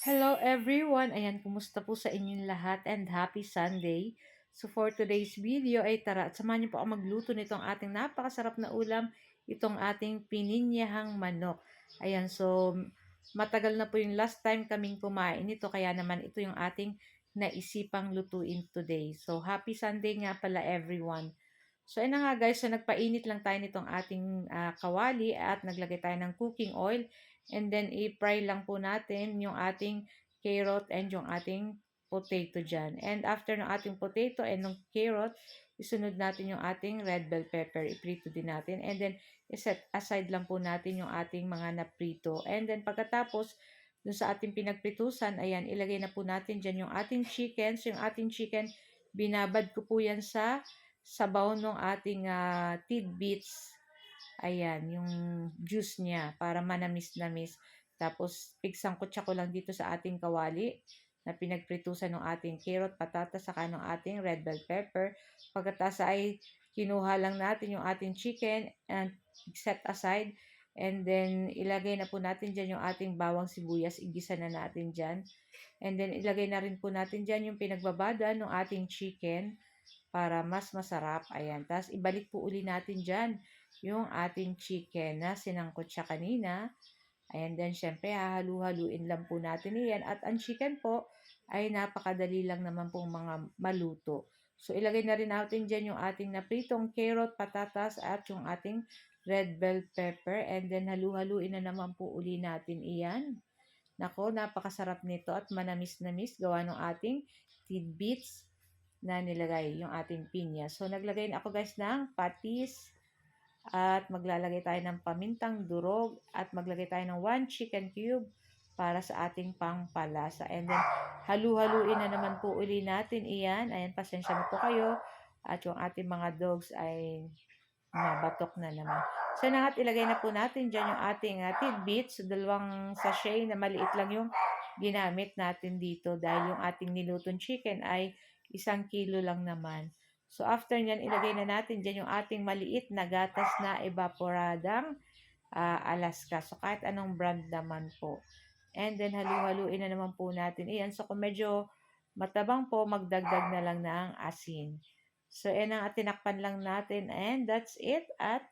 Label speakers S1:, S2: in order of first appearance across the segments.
S1: Hello everyone! Ayan, kumusta po sa inyong lahat and happy Sunday. So for today's video ay tara at samahan niyo po ako magluto nitong ating napakasarap na ulam, itong ating pininyahang manok. Ayan, so matagal na po yung last time kaming kumain nito kaya naman ito yung ating naisipang lutuin today. So happy Sunday nga pala everyone. So ayun na nga guys, so nagpainit lang tayo nitong ating kawali at naglagay tayo ng cooking oil. And then, i-fry lang po natin yung ating carrot and yung ating potato dyan. And after ng ating potato and ng carrot, isunod natin yung ating red bell pepper. I-prito din natin. And then, iset aside lang po natin yung ating mga naprito. And then, pagkatapos, dun sa ating pinagpritusan, ayan, ilagay na po natin dyan yung ating chicken. So, yung ating chicken, binabad ko po yan sa sabaw ng ating tidbits. Ayan, yung juice niya para manamis-namis. Tapos, pigsangkutsa ko lang dito sa ating kawali na pinagpritusan ng ating carrot, patatas, saka ng ating red bell pepper. Pagkatapos ay kinuha lang natin yung ating chicken and set aside. And then, ilagay na po natin dyan yung ating bawang sibuyas. Igisa na natin dyan. And then, ilagay na rin po natin dyan yung pinagbabada ng ating chicken para mas masarap. Ayan. Tapos, ibalik po uli natin dyan yung ating chicken na sinangkot siya kanina. And then, syempre, hahalu-haluin lang po natin yan. At ang chicken po ay napakadali lang naman pong mga maluto. So, ilagay na rin natin dyan yung ating napritong carrot, patatas, at yung ating red bell pepper. And then, halu-haluin na naman po uli natin iyan. Nako, napakasarap nito at manamis-namis gawa ng ating tidbits na nilagay yung ating pinya. So, naglagay na ako guys ng patis at maglalagay tayo ng pamintang durog at maglagay tayo ng 1 chicken cube para sa ating pangpalasa. And then, halu-haluin na naman po uli natin iyan. Ayan, pasensya na po kayo. At yung ating mga dogs ay mabatok na naman. So, na ilagay na po natin dyan yung ating tidbits. Dalawang sachet na maliit lang yung ginamit natin dito dahil yung ating nilutong chicken ay 1 kilo lang naman. So, after nyan, ilagay na natin dyan yung ating maliit na gatas na evaporadang Alaska. So, kahit anong brand naman po. And then, halu-haluin na naman po natin. Iyan. So, kung medyo matabang po, magdagdag na lang ng asin. So, yan ang tinakpan lang natin. And that's it. At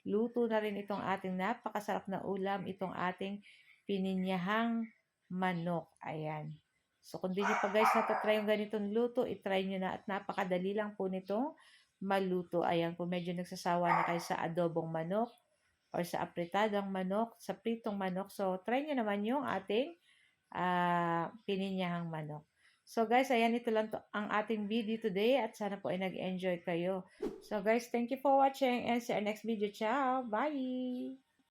S1: luto na rin itong ating napakasarap na ulam. Itong ating pininyahang manok. Ayan. So, kung di nyo pa guys natatry yung ganitong luto, itry nyo na at napakadali lang po nitong maluto. Ayan, kung medyo nagsasawa na kayo sa adobong manok or sa apritadang manok, sa pritong manok. So, try nyo naman yung ating pininyahang manok. So guys, ayan ito lang ang ating video today at sana po ay nag-enjoy kayo. So guys, thank you for watching and see our next video. Ciao! Bye!